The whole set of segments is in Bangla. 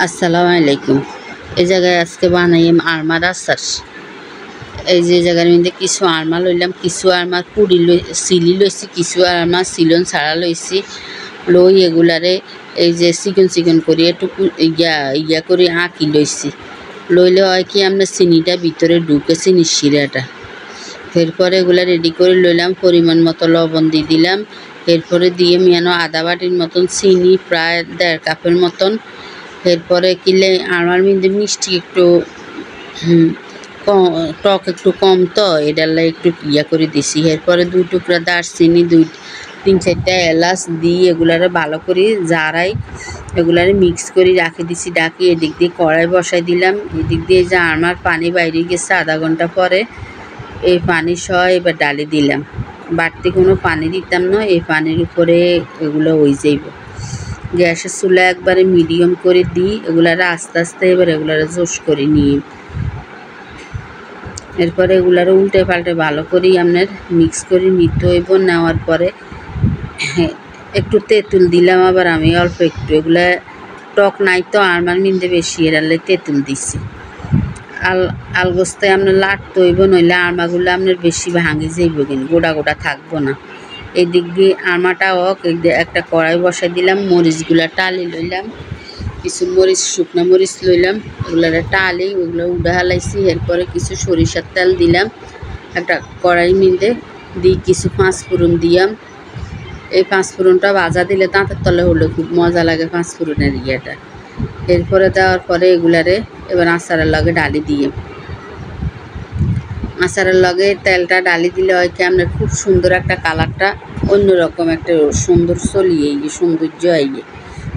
আসসালামু আলাইকুম। এই জায়গায় আজকে বানাইম আরমার আচার। এই যে জায়গার মধ্যে কিছু আরমা লইলাম, কিছু আরমা পুরি সিলি লইছি, কিছু আরমা সিলন ছাড়া লইছি। লই এগুলারে এই যে চিকন চিকন করে একটু ইয়া করে আঁকি লইছি। লইলে হয় কি আমরা চিনিটা ভিতরে ঢুকে চিনির শিরাটা। এরপরে এগুলা রেডি করে লইলাম, পরিমাণ মতো লবণ দিয়ে দিলাম। এরপরে দিয়ে মিয়ানো আধা বাটির মতন চিনি, প্রায় 1.5 কাপের মতন। এরপরে কিলে আমার মধ্যে মিষ্টি একটু টক একটু কম, তো এটার লাই একটু ইয়া করে দিছি। এরপরে 2 টুকরা দারচিনি, 3-4টা এলাচ দিয়ে এগুলারে ভালো করে জারাই এগুলারে মিক্স করে রাখে দিছি। ডাকি এদিক দিয়ে কড়াই বসাই দিলাম। এদিক দিয়ে যে আমার পানি বাইরে গেছে আধা ঘন্টা পরে, এই পানি সহ এবার ডালি দিলাম। বাড়তি কোনো পানি দিতাম না, এই পানির উপরে এগুলো হয়ে যাইব। গ্যাসের চুলা একবারে মিডিয়াম করে দিই, এগুলারে আস্তে আস্তে এবার এগুলারে জোশ করে নিই। এরপরে এগুলারে উল্টে পাল্টে ভালো করে আপনার মিক্স করে নিতে হইব। নেওয়ার পরে একটু তেঁতুল দিলাম আবার আমি অল্প একটু, এগুলা টক নাই তো আমার মিন্দে বেশি, এরালে তেঁতুল দিছি। আলগোস্তায় আপনার লাটতে হইব, নইলে আরমাগুলো আপনার বেশি ভাঙি যাইব, কিন্তু গোটা গোটা থাকবো না। এই দিক দিয়ে আরমাটা হোক, একটা কড়াই বসাই দিলাম। মরিচগুলা টালি লইলাম, কিছু মরিচ শুকনো মরিচ লইলাম, ওগুলারে টালি ওগুলো উডা হালাইছি। এরপরে কিছু সরিষার তেল দিলাম একটা কড়াই মিলতে, দিয়ে কিছু 5 ফোড়ন দিলাম। এই 5 ফোড়নটা ভাজা দিলে দাঁতের তলে হলে খুব মজা লাগে 5 ফোড়নের ইয়েটা। এরপরে দেওয়ার পরে এগুলারে এবার আচারের লগে ডালি দিয়ে, আচারের লগে তেলটা ডালি দিলে হয় কি আপনার খুব সুন্দর একটা কালারটা, অন্যরকম একটা সুন্দর চলিয়ে সৌন্দর্য আইয়ে।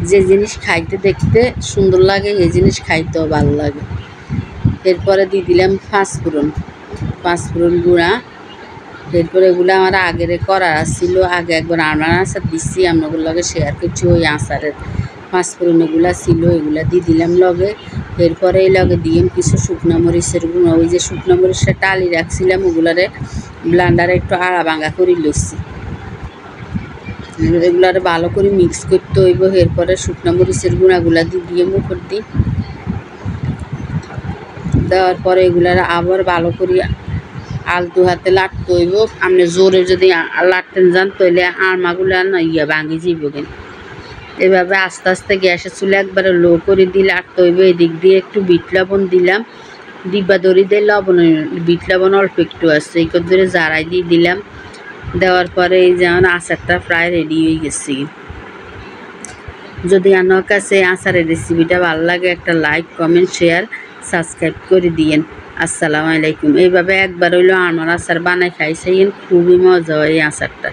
যে জিনিস খাইতে দেখতে সুন্দর লাগে, এই জিনিস খাইতেও ভালো লাগে। এরপরে দিয়ে দিলাম 5 ফোড়ন গুঁড়া। এরপরে এগুলো আমার আগের করা ছিল, আগে একবার আরমার আচার দিচ্ছি, আপনাদের লগে শেয়ার করছি। ওই আচারের 5 ফোড়ন এগুলা ছিল, এগুলা দিয়ে দিলাম লগে। এরপরে এই লগে দিয়ে কিছু শুকনো মরিচের গুঁড়ো, ওই যে শুকনো মরিচটা টালি রাখছিলাম ওগুলারে ব্লান্ডারে একটু আড়া ভাঙা করে লইছি। এগুলারে ভালো করে মিক্স করতে হইব। এরপরে শুকনো মরিচের গুঁড়াগুলা দিয়ে মুখর দিই, দেওয়ার পরে এগুলারে আবার ভালো করে আলতু হাতে লাটতে হইব। আপনি জোরে যদি লাটতেন যান তাহলে আরমাগুলা না ভাঙি যাইব। কিন্তু এভাবে আস্তে আস্তে গ্যাসের চুলা একবারে লো করে দিয়ে লাটতে হইব। এদিক দিয়ে একটু বিট লবণ দিলাম, ডিব্বা দড়ি দিয়ে লবণ, বিট লবণ অল্প একটু আছে, এই করে জারাই দিয়ে দিলাম। দেওয়ার পরে এই যেমন আচারটা প্রায় রেডি হয়ে গেছে। যদি আমার কাছে আচারের রেসিপিটা ভালো লাগে, একটা লাইক, কমেন্ট, শেয়ার, সাবস্ক্রাইব করে দিয়েন। আসসালামু আলাইকুম। এইভাবে একবার হইলো আমার আচার বানাই খাইছেন, খুবই মজা হয় এই আচারটা।